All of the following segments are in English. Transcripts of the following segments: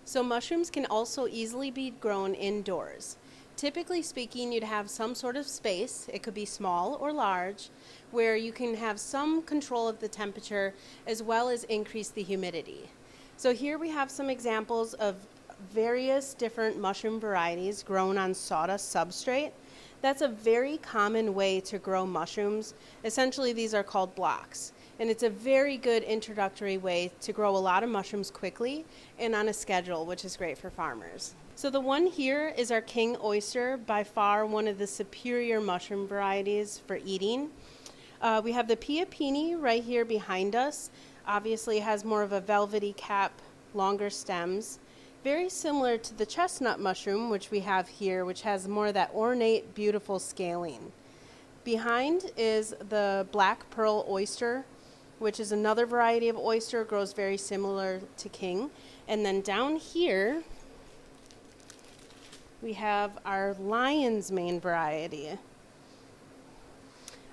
So mushrooms can also easily be grown indoors. Typically speaking, you'd have some sort of space, it could be small or large, where you can have some control of the temperature as well as increase the humidity. So here we have some examples of various different mushroom varieties grown on sawdust substrate. That's a very common way to grow mushrooms. Essentially, these are called blocks. And it's a very good introductory way to grow a lot of mushrooms quickly and on a schedule, which is great for farmers. So the one here is our king oyster, by far one of the superior mushroom varieties for eating. We have the piapini right here behind us. Obviously has more of a velvety cap, longer stems. Very similar to the chestnut mushroom, which we have here, which has more of that ornate, beautiful scaling. Behind is the black pearl oyster, which is another variety of oyster, grows very similar to king. And then down here, we have our lion's mane variety.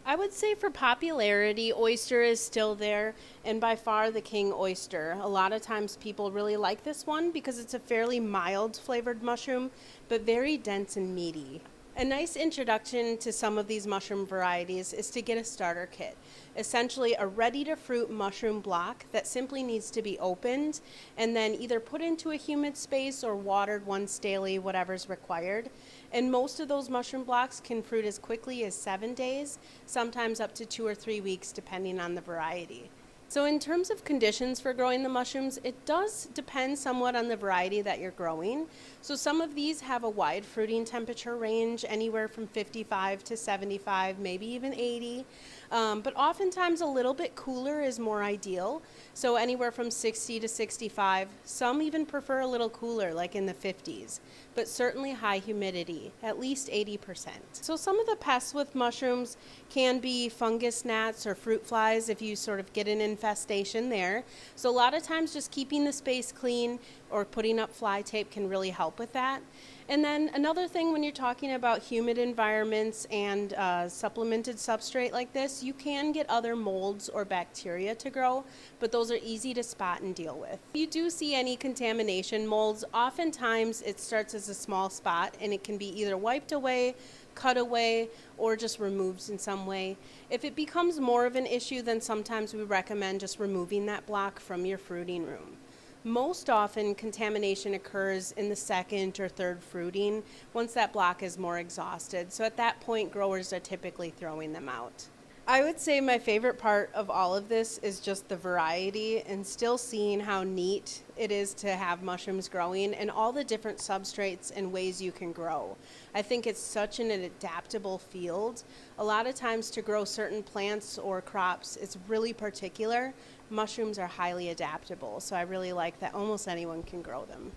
I would say for popularity, oyster is still there, and by far the king oyster. A lot of times people really like this one because it's a fairly mild flavored mushroom, but very dense and meaty. A nice introduction to some of these mushroom varieties is to get a starter kit. Essentially a ready-to-fruit mushroom block that simply needs to be opened and then either put into a humid space or watered once daily, whatever's required. And most of those mushroom blocks can fruit as quickly as 7 days, sometimes up to 2 or 3 weeks depending on the variety. So in terms of conditions for growing the mushrooms, it does depend somewhat on the variety that you're growing. So some of these have a wide fruiting temperature range, anywhere from 55 to 75, maybe even 80. But oftentimes a little bit cooler is more ideal. So anywhere from 60 to 65. Some even prefer a little cooler, like in the 50s. But certainly high humidity, at least 80%. So some of the pests with mushrooms can be fungus gnats or fruit flies if you sort of get an infestation there. So a lot of times just keeping the space clean or putting up fly tape can really help with that. And then another thing when you're talking about humid environments and supplemented substrate like this, you can get other molds or bacteria to grow, but those are easy to spot and deal with. If you do see any contamination molds, oftentimes it starts as a small spot and it can be either wiped away, cut away, or just removed in some way. If it becomes more of an issue, then sometimes we recommend just removing that block from your fruiting room. Most often, contamination occurs in the second or third fruiting once that block is more exhausted. So at that point, growers are typically throwing them out. I would say my favorite part of all of this is just the variety and still seeing how neat it is to have mushrooms growing and all the different substrates and ways you can grow. I think it's such an adaptable field. A lot of times to grow certain plants or crops, it's really particular. Mushrooms are highly adaptable, so I really like that almost anyone can grow them.